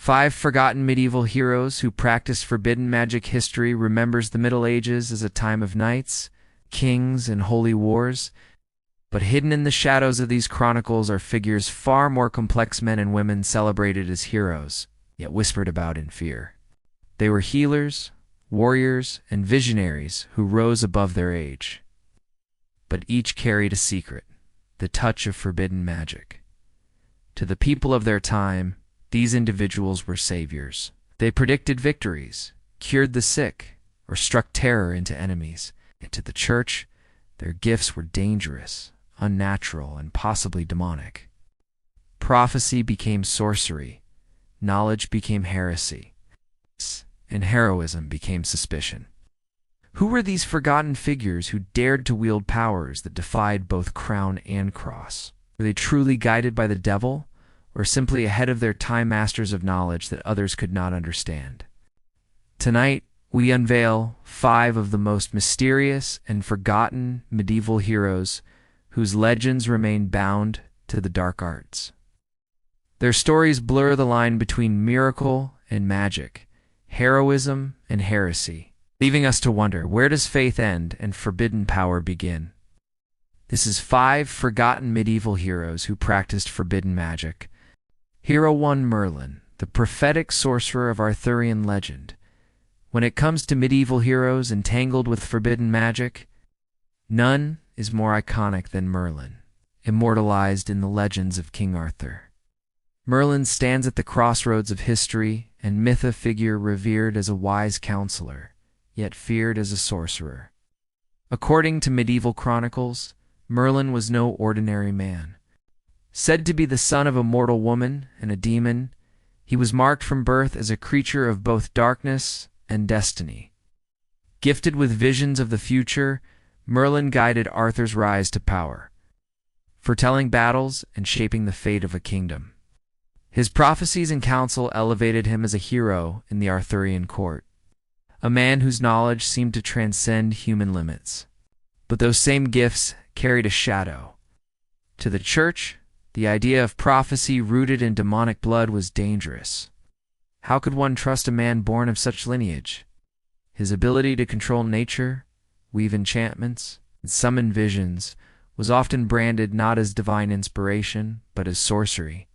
5 forgotten medieval heroes who practiced forbidden magic. History remembers the Middle Ages as a time of knights, kings, and holy wars, but hidden in the shadows of these chronicles are figures far more complex, men and women celebrated as heroes, yet whispered about in fear. They were healers, warriors, and visionaries who rose above their age. But each carried a secret, the touch of forbidden magic. To the people of their time, these individuals were saviors. They predicted victories, cured the sick, or struck terror into enemies. And to the church, their gifts were dangerous, unnatural, and possibly demonic. Prophecy became sorcery, knowledge became heresy, and heroism became suspicion. Who were these forgotten figures who dared to wield powers that defied both crown and cross? Were they truly guided by the devil, or simply ahead of their time, masters of knowledge that others could not understand? Tonight, we unveil 5 of the most mysterious and forgotten medieval heroes whose legends remain bound to the dark arts. Their stories blur the line between miracle and magic, heroism and heresy, leaving us to wonder, where does faith end and forbidden power begin? This is 5 forgotten medieval heroes who practiced forbidden magic. Hero 1: Merlin, the prophetic sorcerer of Arthurian legend. When it comes to medieval heroes entangled with forbidden magic, none is more iconic than Merlin, immortalized in the legends of King Arthur. Merlin stands at the crossroads of history and myth, a figure revered as a wise counselor, yet feared as a sorcerer. According to medieval chronicles, Merlin was no ordinary man. Said to be the son of a mortal woman and a demon, he was marked from birth as a creature of both darkness and destiny. Gifted with visions of the future, Merlin guided Arthur's rise to power, foretelling battles and shaping the fate of a kingdom. His prophecies and counsel elevated him as a hero in the Arthurian court, a man whose knowledge seemed to transcend human limits. But those same gifts carried a shadow. To the church, the idea of prophecy rooted in demonic blood was dangerous. How could one trust a man born of such lineage? His ability to control nature, weave enchantments, and summon visions was often branded not as divine inspiration, but as sorcery.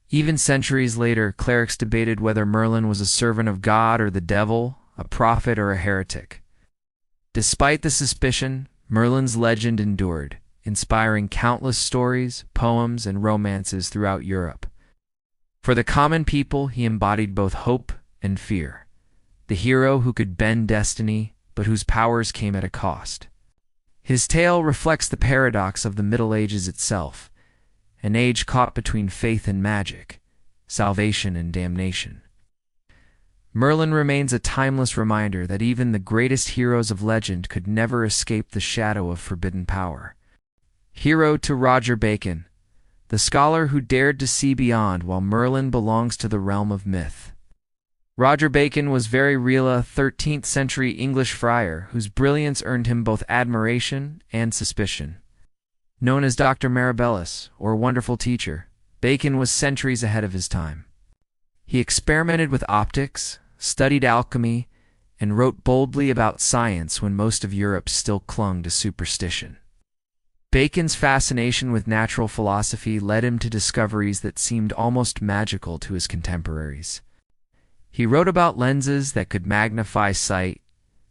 Even centuries later, clerics debated whether Merlin was a servant of God or the devil, a prophet or a heretic. Despite the suspicion, Merlin's legend endured, inspiring countless stories, poems, and romances throughout Europe. For the common people, he embodied both hope and fear, the hero who could bend destiny, but whose powers came at a cost. His tale reflects the paradox of the Middle Ages itself, an age caught between faith and magic, salvation and damnation. Merlin remains a timeless reminder that even the greatest heroes of legend could never escape the shadow of forbidden power. Hero 2: Roger Bacon, the scholar who dared to see beyond while Merlin belongs to the realm of myth. Roger Bacon was very real, a 13th century English friar whose brilliance earned him both admiration and suspicion. Known as Dr. Mirabilis, or Wonderful Teacher, Bacon was centuries ahead of his time. He experimented with optics, studied alchemy, and wrote boldly about science when most of Europe still clung to superstition. Bacon's fascination with natural philosophy led him to discoveries that seemed almost magical to his contemporaries. He wrote about lenses that could magnify sight,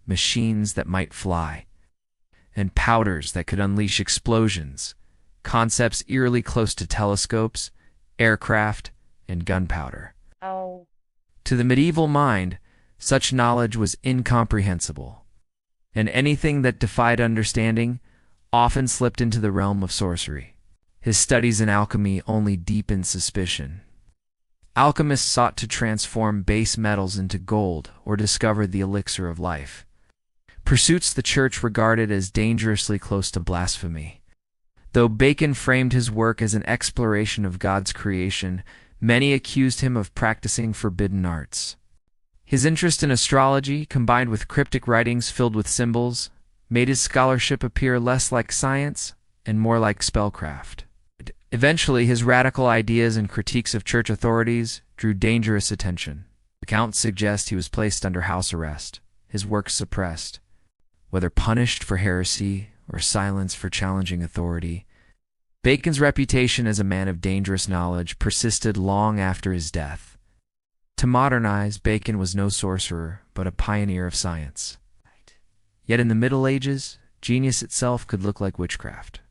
machines that might fly, and powders that could unleash explosions, concepts eerily close to telescopes, aircraft, and gunpowder. Oh. To the medieval mind, such knowledge was incomprehensible, and anything that defied understanding often slipped into the realm of sorcery. His studies in alchemy only deepened suspicion. Alchemists sought to transform base metals into gold or discover the elixir of life, pursuits the church regarded as dangerously close to blasphemy. Though Bacon framed his work as an exploration of God's creation, many accused him of practicing forbidden arts. His interest in astrology, combined with cryptic writings filled with symbols, made his scholarship appear less like science and more like spellcraft. Eventually, his radical ideas and critiques of church authorities drew dangerous attention. Accounts suggest he was placed under house arrest, his works suppressed, whether punished for heresy or silenced for challenging authority. Bacon's reputation as a man of dangerous knowledge persisted long after his death. To modernize, Bacon was no sorcerer, but a pioneer of science. Yet in the Middle Ages, genius itself could look like witchcraft.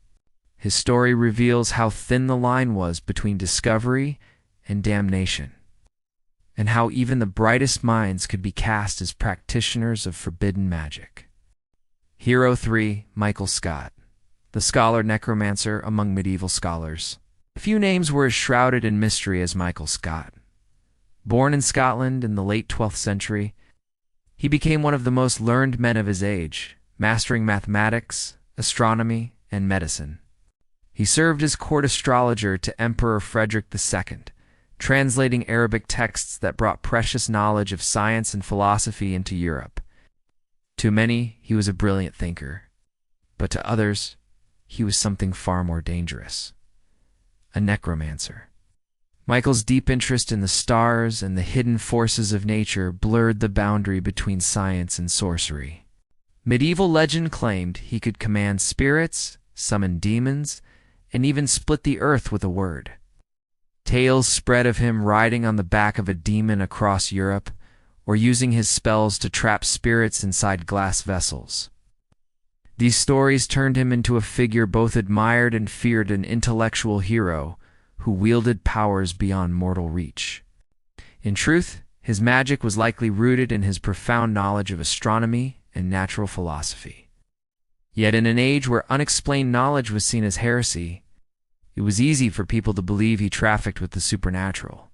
His story reveals how thin the line was between discovery and damnation, and how even the brightest minds could be cast as practitioners of forbidden magic. Hero 3, Michael Scot, the scholar necromancer among medieval scholars. Few names were as shrouded in mystery as Michael Scot. Born in Scotland in the late 12th century, he became one of the most learned men of his age, mastering mathematics, astronomy, and medicine. He served as court astrologer to Emperor Frederick II, translating Arabic texts that brought precious knowledge of science and philosophy into Europe. To many, he was a brilliant thinker, but to others, he was something far more dangerous: a necromancer. Michael's deep interest in the stars and the hidden forces of nature blurred the boundary between science and sorcery. Medieval legend claimed he could command spirits, summon demons, and even split the earth with a word. Tales spread of him riding on the back of a demon across Europe, or using his spells to trap spirits inside glass vessels. These stories turned him into a figure both admired and feared, an intellectual hero who wielded powers beyond mortal reach. In truth, his magic was likely rooted in his profound knowledge of astronomy and natural philosophy. Yet in an age where unexplained knowledge was seen as heresy, it was easy for people to believe he trafficked with the supernatural.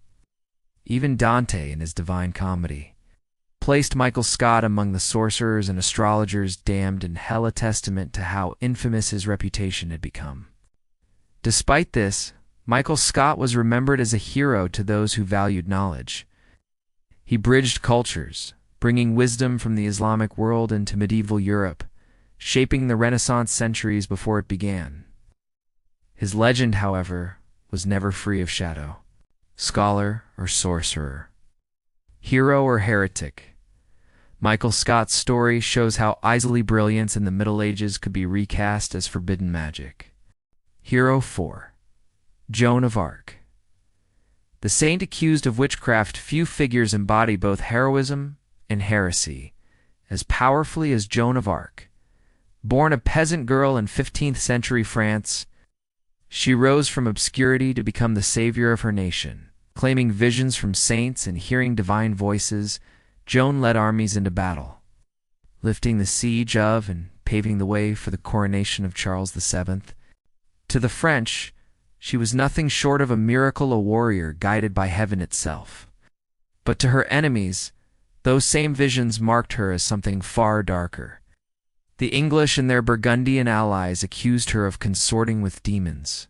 Even Dante, in his Divine Comedy, placed Michael Scot among the sorcerers and astrologers damned in hell, a testament to how infamous his reputation had become. Despite this, Michael Scot was remembered as a hero to those who valued knowledge. He bridged cultures, bringing wisdom from the Islamic world into medieval Europe, shaping the Renaissance centuries before it began. His legend, however, was never free of shadow. Scholar or sorcerer, hero or heretic, Michael Scot's story shows how easily brilliance in the Middle Ages could be recast as forbidden magic. Hero 4, Joan of Arc. The saint accused of witchcraft, few figures embody both heroism and heresy as powerfully as Joan of Arc. Born a peasant girl in 15th century France, she rose from obscurity to become the savior of her nation. Claiming visions from saints and hearing divine voices, Joan led armies into battle, lifting the siege of and paving the way for the coronation of Charles VII. To the French, she was nothing short of a miracle, a warrior guided by heaven itself. But to her enemies, those same visions marked her as something far darker. The English and their Burgundian allies accused her of consorting with demons,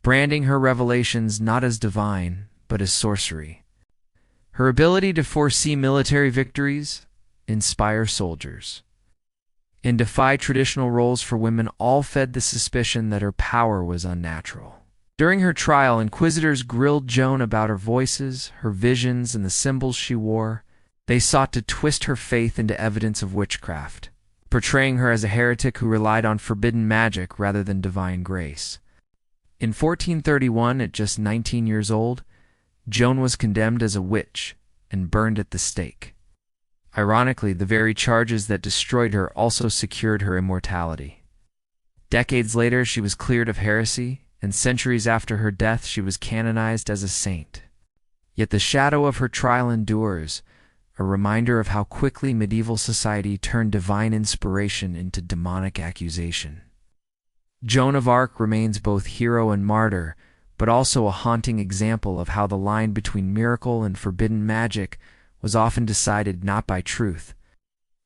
branding her revelations not as divine, but as sorcery. Her ability to foresee military victories, inspire soldiers, and defy traditional roles for women all fed the suspicion that her power was unnatural. During her trial, inquisitors grilled Joan about her voices, her visions, and the symbols she wore. They sought to twist her faith into evidence of witchcraft, portraying her as a heretic who relied on forbidden magic rather than divine grace. In 1431, at just 19 years old, Joan was condemned as a witch and burned at the stake. Ironically, the very charges that destroyed her also secured her immortality. Decades later, she was cleared of heresy, and centuries after her death, she was canonized as a saint. Yet the shadow of her trial endures, a reminder of how quickly medieval society turned divine inspiration into demonic accusation. Joan of Arc remains both hero and martyr, but also a haunting example of how the line between miracle and forbidden magic was often decided not by truth,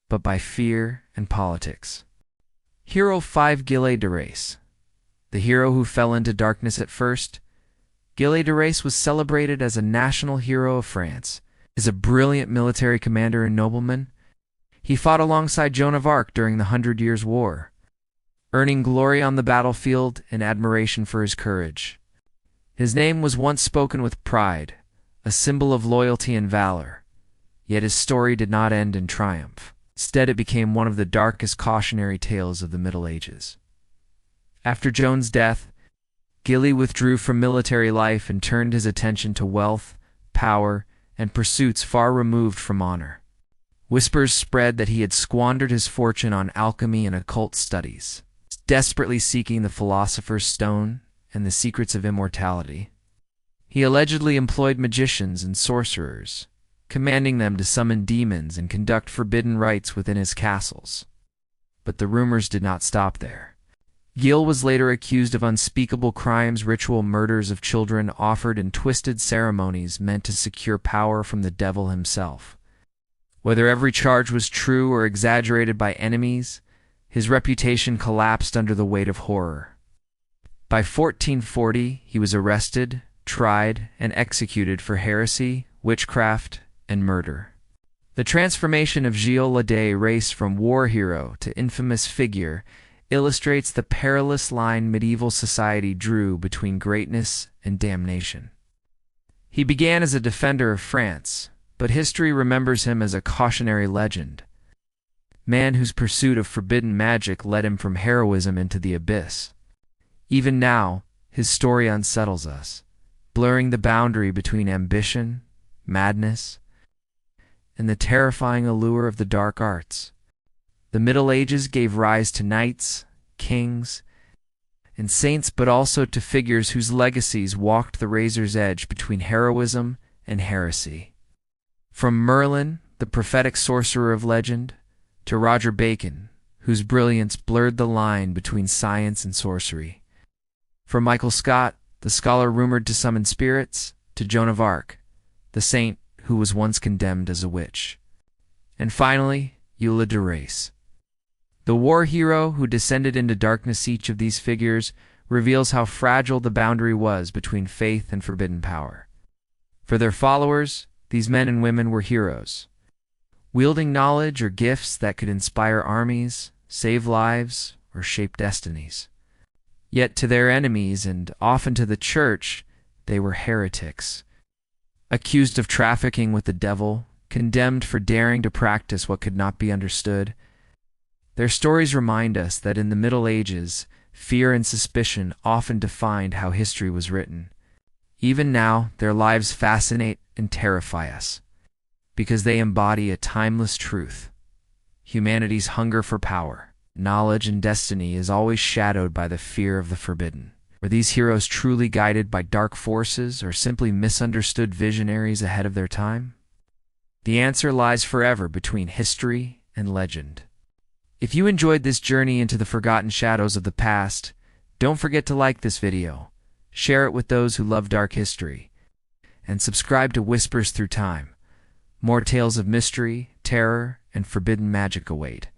but by fear and politics. Hero 5, Gilles de Rais. The hero who fell into darkness at first, Gilles de Rais was celebrated as a national hero of France. As a brilliant military commander and nobleman, he fought alongside Joan of Arc during the 100 Years' War. earning glory on the battlefield and admiration for his courage. His name was once spoken with pride, a symbol of loyalty and valor, yet his story did not end in triumph. Instead, it became one of the darkest cautionary tales of the Middle Ages. After Joan's death, Gilles withdrew from military life and turned his attention to wealth, power, and pursuits far removed from honor. Whispers spread that he had squandered his fortune on alchemy and occult studies, desperately seeking the philosopher's stone and the secrets of immortality. He allegedly employed magicians and sorcerers, commanding them to summon demons and conduct forbidden rites within his castles. But the rumors did not stop there. Gilles was later accused of unspeakable crimes, ritual murders of children offered in twisted ceremonies meant to secure power from the devil himself. Whether every charge was true or exaggerated by enemies, his reputation collapsed under the weight of horror. By 1440, he was arrested, tried, and executed for heresy, witchcraft, and murder. The transformation of Gilles de Rais from war hero to infamous figure illustrates the perilous line medieval society drew between greatness and damnation. He began as a defender of France, but history remembers him as a cautionary legend, man whose pursuit of forbidden magic led him from heroism into the abyss. Even now, his story unsettles us, blurring the boundary between ambition, madness, and the terrifying allure of the dark arts. The Middle Ages gave rise to knights, kings, and saints, but also to figures whose legacies walked the razor's edge between heroism and heresy. From Merlin, the prophetic sorcerer of legend, to Roger Bacon, whose brilliance blurred the line between science and sorcery. From Michael Scot, the scholar rumored to summon spirits, to Joan of Arc, the saint who was once condemned as a witch. And finally, Gilles de Rais, the war hero who descended into darkness. Each of these figures reveals how fragile the boundary was between faith and forbidden power. For their followers, these men and women were heroes, wielding knowledge or gifts that could inspire armies, save lives, or shape destinies. Yet to their enemies, and often to the church, they were heretics, accused of trafficking with the devil, condemned for daring to practice what could not be understood. Their stories remind us that in the Middle Ages, fear and suspicion often defined how history was written. Even now, their lives fascinate and terrify us, because they embody a timeless truth. Humanity's hunger for power, knowledge, and destiny is always shadowed by the fear of the forbidden. Were these heroes truly guided by dark forces, or simply misunderstood visionaries ahead of their time? The answer lies forever between history and legend. If you enjoyed this journey into the forgotten shadows of the past, don't forget to like this video, share it with those who love dark history, and subscribe to Whispers Through Time. More tales of mystery, terror, and forbidden magic await.